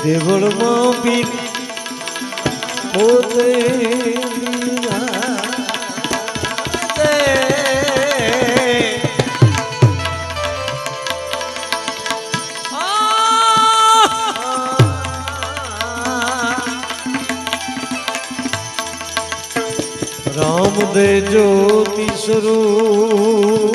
દેવળમાં બી પોતે રામ દે જ્યોતિ સ્વરૂપ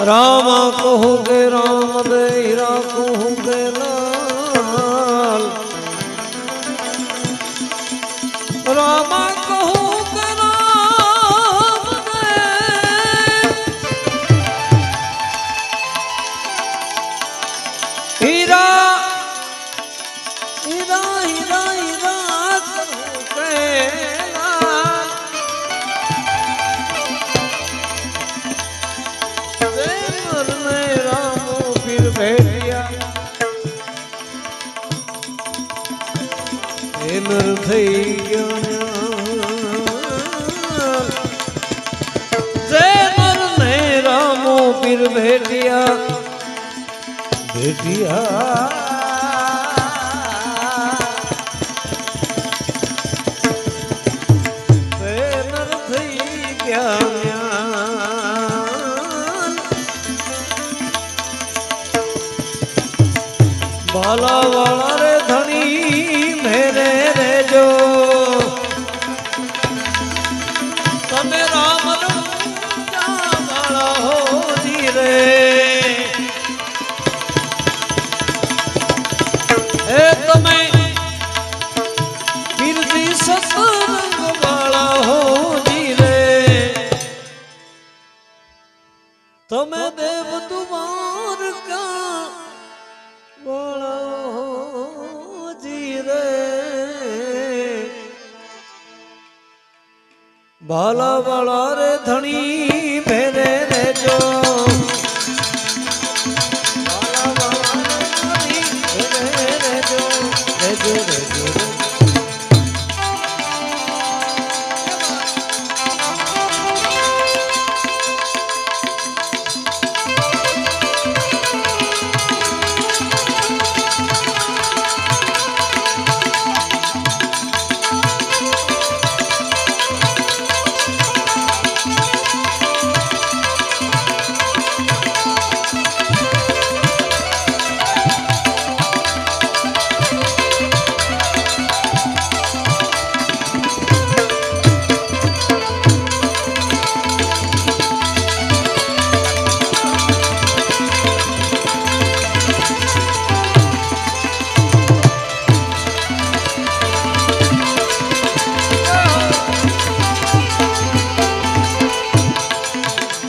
राम कहोगे राम दे हीरा कहोगे लाल राम कहोगे राम दे हीरा हीरा हीरा हीरा कहोगे નર થઈ ગયા જય નર ને રામો પીર ભેટિયા ભેટિયા નર થઈ ગયા બાલા વાળા રે ધણી મેરે રેજો તમે રામ વાળા હો જી રે હે તમે પીરજી સત્સંગ વાળા હો જી રે તમે દેવ તુમાર કા बाला वाला रे धनी मेरे रेजो बाला वाला रे धनी मेरे रेजो रेजो रेजो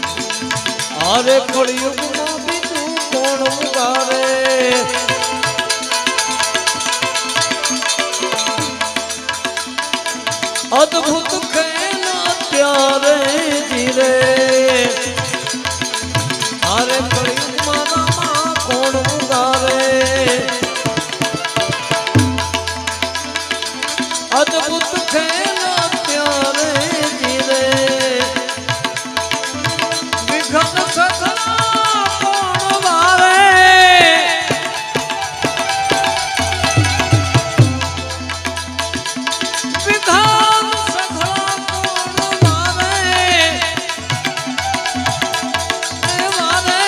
अरे कलयुग में बीजू कौन उगारे अद्भुत खेला प्यारे जीरे अरे कलयुग में रामा कौन उगारे अद्भुत खेला प्यारे जीरे विघन सखला कौन वारे विघन सखला कौन वारे वारे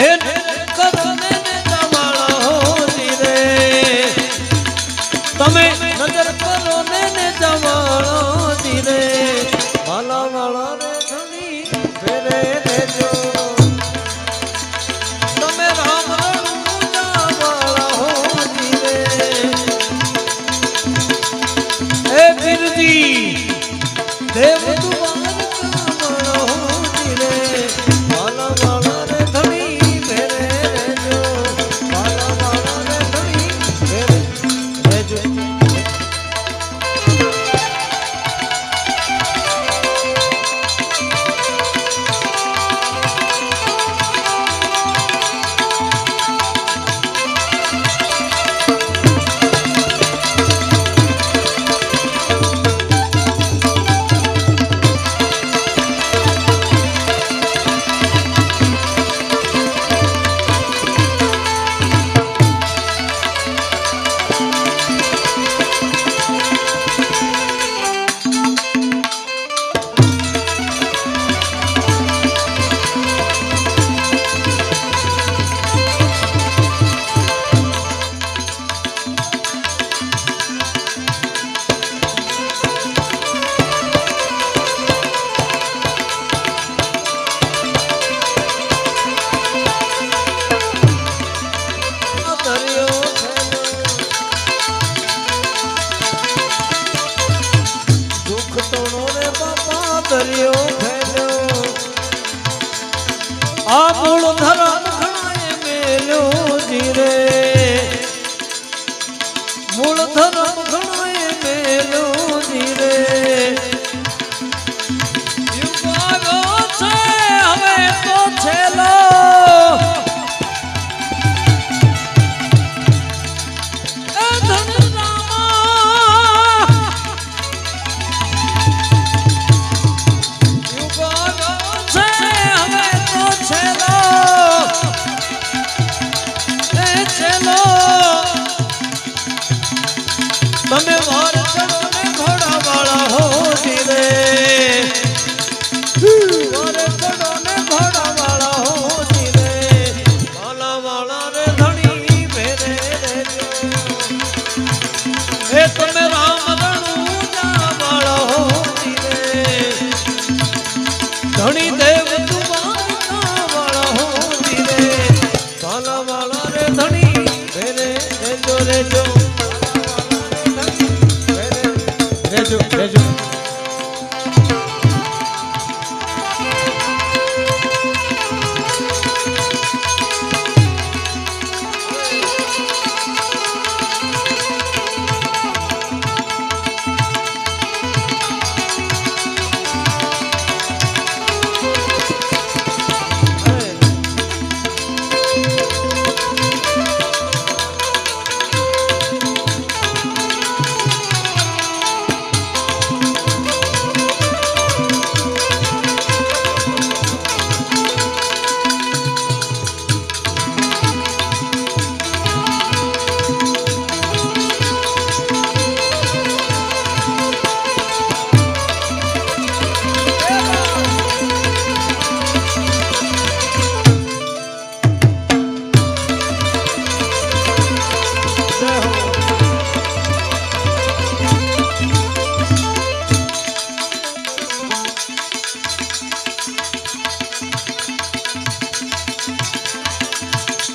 ए करने ने जवाड़ा हो जीरे तमे नजर करो ने जवाड़ा जीरे बाला वाला रे धनी फेरे रेजो तमे राम रूजा वाला हो जीरे ए बिरजी देव दुआर का वाला हो जीरे बाला वाला रे धनी फेरे रेजो बाला वाला रे धनी फेरे रेजो દરિયો ફેલ્યો આ મૂળ ધરમ ઘણાએ મેલ્યો જીરે મૂળ ધરમ ઘણાએ મેલ્યો જીરે યુગ આવ્યો છે હવે તો છેલ્લો તમે વાર ચડો ને ઘોડા વાળા હો ધીરે વાર ચડો ને ઘોડા વાળા હો ધીરે વાલા વાળા રે ધણી ભેરે રેજો એ તમે રામ રણુજા વાળા હો ધીરે ધણી દેવ તુમારા વાળા હો ધીરે વાલા વાળા રે ધણી ભેરે રેજો રેજો રેજો રેજો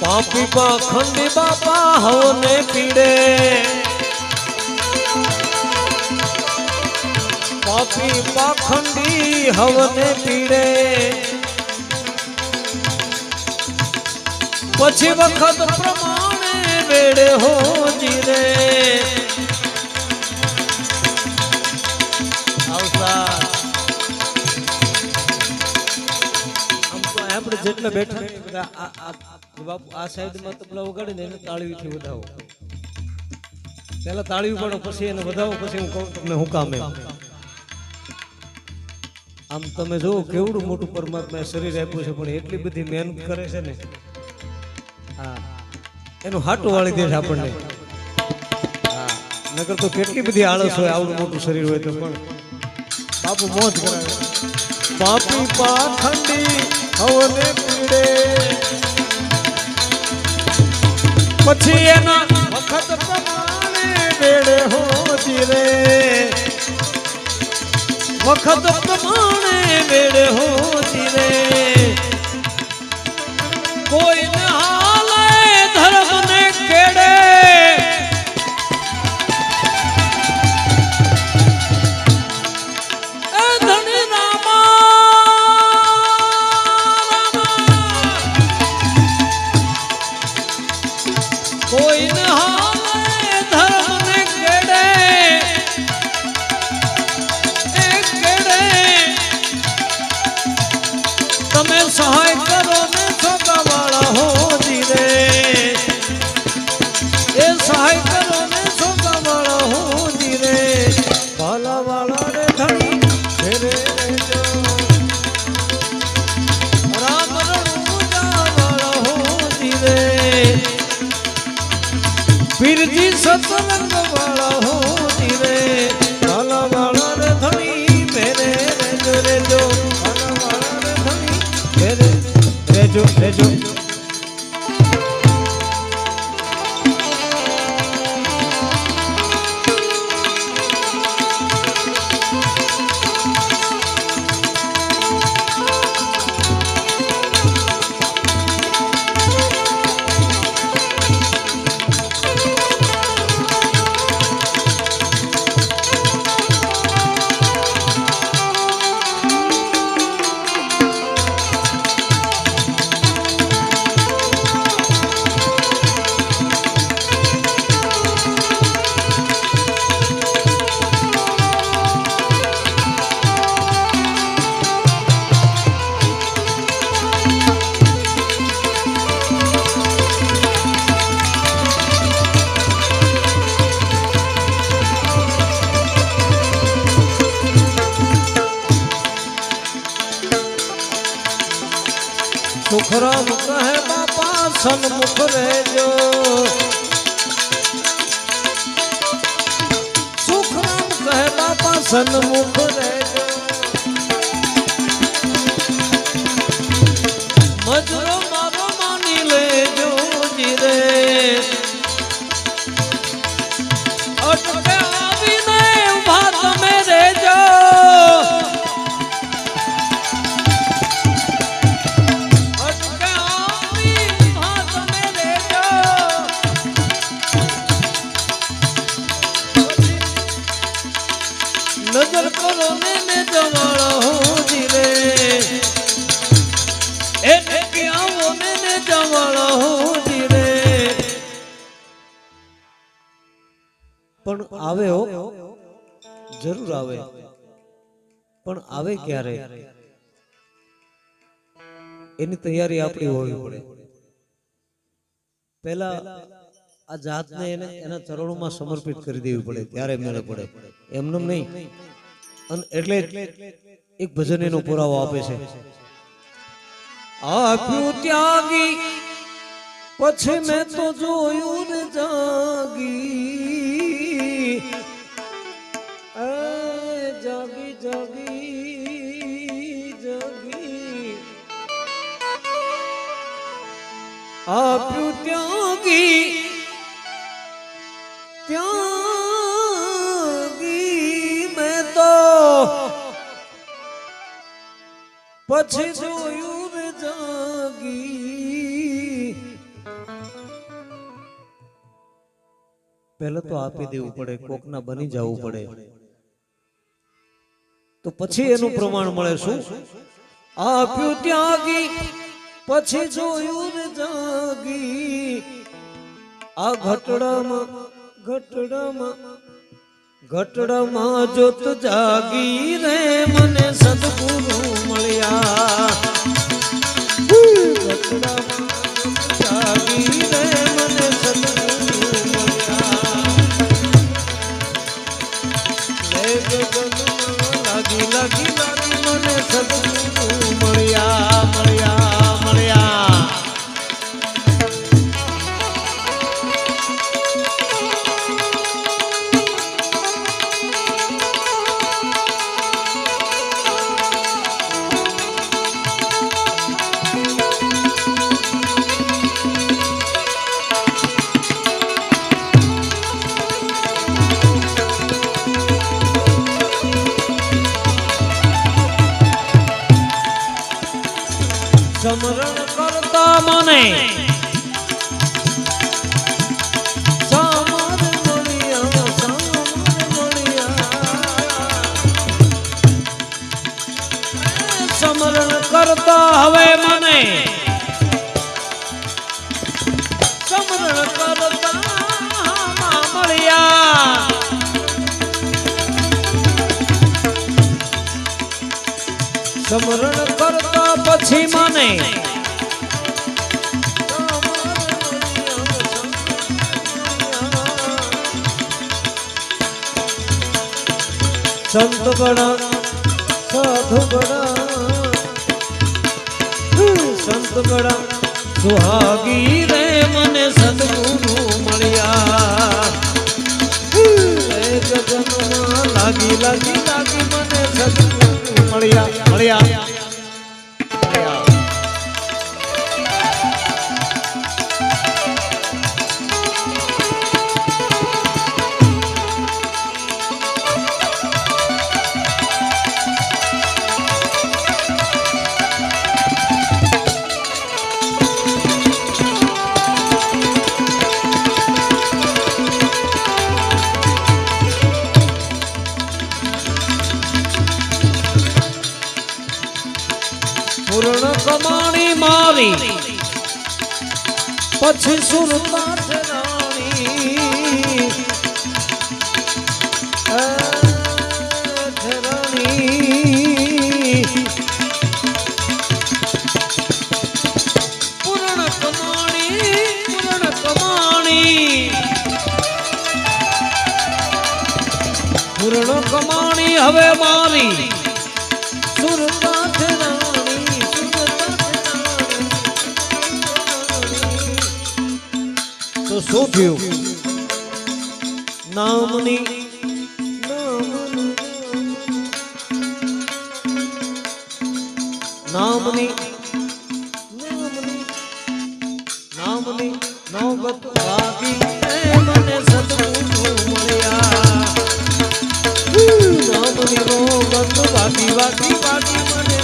પાપી પાખંડી બાપા હવને પીડે પાપી પાખંડી હવને પીડે પછી વખત પ્રમાણે વેડે હો જીરે આપણે જેટલા બેઠા બધા બાપુ આ સાઈડમાં તબલા વગાડે ને એને તાળીથી વધાવો પેલા તાળી ઉપાડો પછી એને વધાવો પછી હું કહું તમને હું કામ એમ આમ તમે જો કેવડું મોટું પરમાત્માએ શરીર આપ્યું છે પણ એટલી બધી મહેનત કરે છે ને હા એનું હાટું વાળી દે છે આપણને હા નકર તો કેટલી બધી આળસ હોય આવડું મોટું શરીર હોય તો પણ બાપુ મોજ કરાવે પાપી પાખંડી હવને પીડે પછી એના વખત પ્રમાણે વેડે હો જીરે વખત પ્રમાણે વેડે હો જીરે કોઈ ન હાલે ધર્મ ને કેડે ધણી કોઈ ન હાલે ધર્મ ને કેડે એ કેડે તમે સુખરામ કહે બાપા સન્મુખ રહેજો સુખરામ કહે બાપા સન્મુખ રહેજો મજરો મારો માની લેજો જીરે અટકે આવીને ઉભા તમે રહેજો અટકે આવી ઉભા તમે રહેજો નજર કરો ને જવાળો જીરે પણ આવે હો જરૂર આવે પણ આવે ક્યારે એની તૈયારી આપણી હોવી પડે પહેલા આ જાતને એના ચરણોમાં સમર્પિત કરી દેવી પડે ત્યારે મેળે પડે એમનેમ નહીં અને એટલે એક ભજન એનો પુરાવો આપે છે આપ્યું ત્યાગી પછી મેં તો જોયું ને જાગી જાગી જાગી જાગી આપ્યું ત્યાગી ત્યાગી મેં તો પછી જોયું ને જાગી પહેલા તો આપી દેવું પડે કોકના બની જવું પડે તો પછી એનું પ્રમાણ મળે શું આપ્યું ત્યાગી પછી જોયું ને જાગી આ ઘટડામાં જોત જાગી રે મને સદગુરુ મળ્યા ઘટડામાં જાગી રે મને સદગુરુ લાગી લાગી લાગી મને સદગુરુ મળ્યા મળ્યા મળ્યા સમરણ કરતા મને સામર મળ્યા સમરણ કરતા હવે મને સમરણ કરતા મળ્યા સમરણ કરતા પછી મને સંત બડા સાધુ બડા સંત બડા સુહાગી રે મને સદગુરુ મળ્યા જગનમાં લાગી લાગી લાગી મને સદગુરુ મળ્યા મળ્યા પૂર્ણ કમાણી મારી પછી સુરતા ઠરાણી પૂર્ણ કમાણી હવે મારી સુરતા ઠરાણી શું થયું નામની નામની નામની નોબત વાગી મને સદગુરુ મળ્યા નામની નોબત વાગી વાગી વાગી મને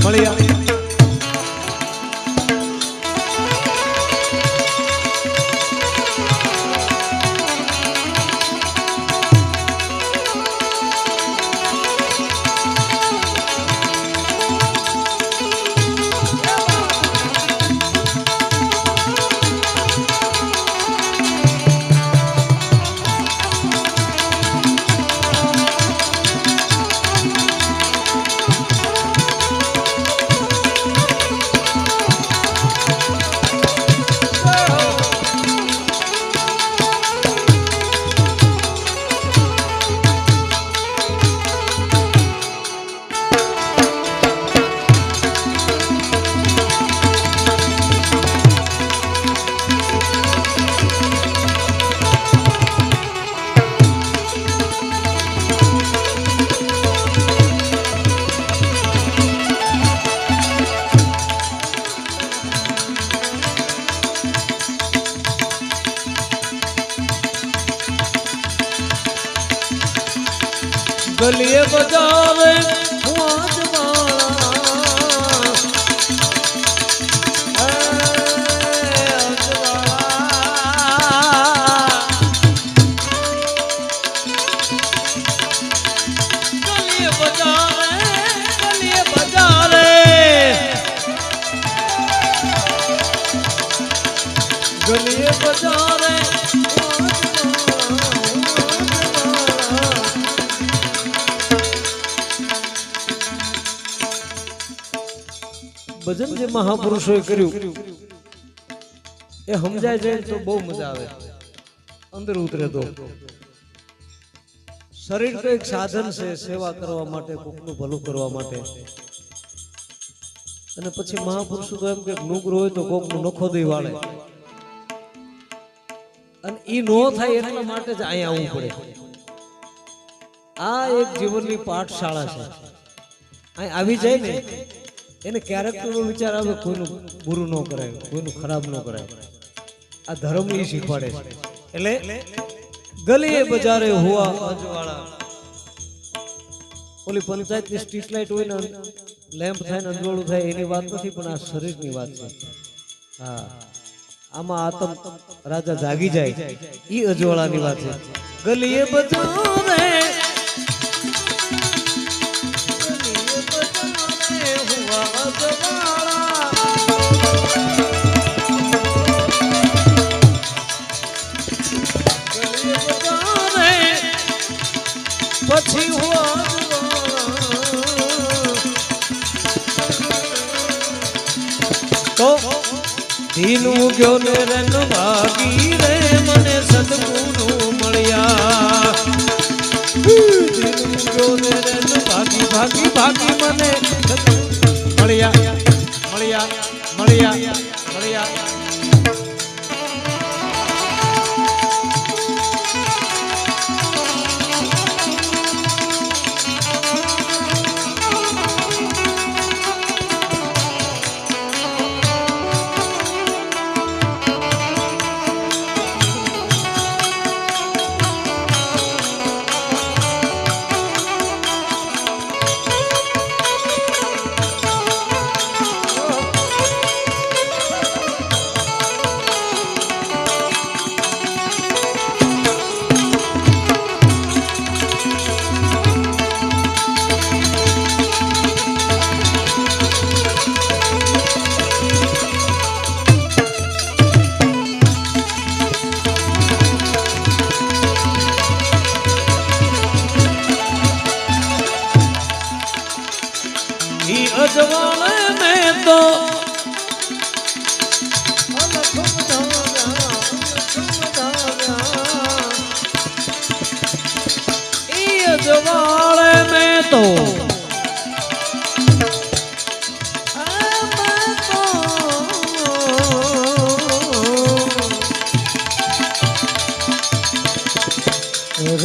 મળ્યા गलिए बजावे गलिए बजावे ભજન જે મહાપુરુષોએ કર્યું એ સમજાય જાય તો બહુ મજા આવે અંદર ઉતરે તો શરીર તો એક સાધન છે સેવા કરવા માટે કોકનું ભલું કરવા માટે અને પછી મહાપુરુષો તો એમ કે નુગ્ર હોય તો કોકનું નખો દઈ વાળે અને ઈ નો થાય એટલા માટે જ અહીંયા આવવું પડે આ એક જીવનની પાઠશાળા છે અહીં આવી જાય ને એને ક્યારેક તો વિચાર આવે કોઈનું બુરું ન કરાય કોઈનું ખરાબ ન કરાય આ ધર્મ એ શીખવાડે છે એટલે ગલીએ બજારે હુઆ અજવાળા ઓલી પંચાયતની સ્ટ્રીટ લાઇટ હોય ને લેમ્પ થાય ને અંજવાળું થાય એની વાત નથી પણ આ શરીરની વાત છે હા આમાં આતમ રાજા જાગી જાય ઈ અજવાળાની વાત છે ગલીએ બજારે પછી તો ધીનું ગયો ને રન ભાગી રે મને સદગુરુ મળ્યા ધીનું ગયો ને રન ભાગી ભાગી ભાગી મને મળ્યા મળ્યા મળ્યા મળ્યા अजवाले में तो अजवाले में तो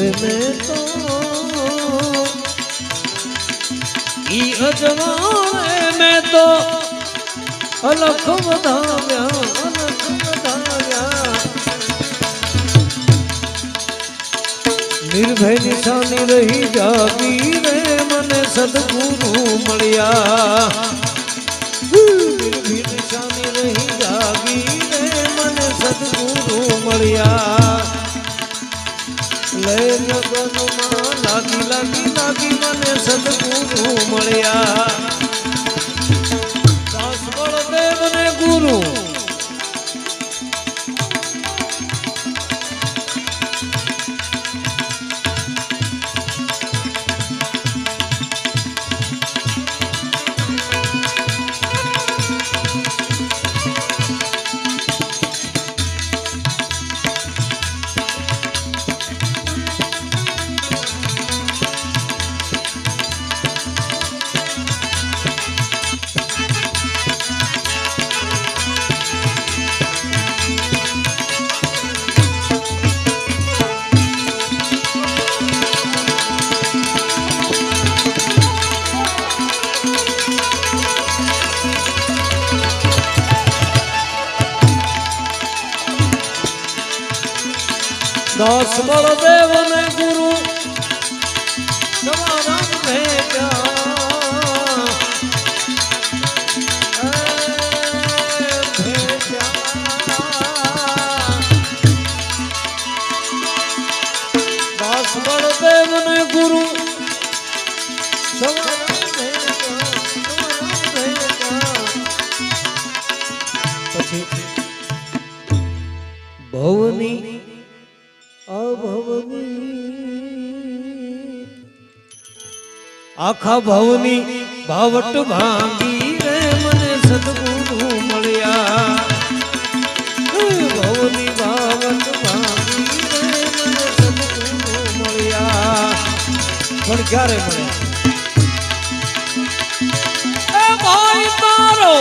રે મેં તો ઈ અજવાળે મેં તો અલખ વધાવ્યા નિર્ભય નિશાની રહી જાગી રે મને સદગુરુ મળ્યા નિર્ભય નિશાની રહી જાગી રે મને સદગુરુ મળ્યા લય લગનમાં લાગી લાગી લાગી મને સદગુરુ મળ્યા દાસ બળદેવ ને ગુરુ દાસ બળદેવ ને ગુરુ તમારા ભેટ્યા દાસ બળદેવ ને ગુરુ પછી ભવની આખા ભવની ભાવટ ભાંગી રે મને સદગુરુ મળ્યા ભવની ભાવટ ભાંગી રે મને સદગુરુ મળ્યા પણ ક્યારે મળ્યા એ ભાઈ તારો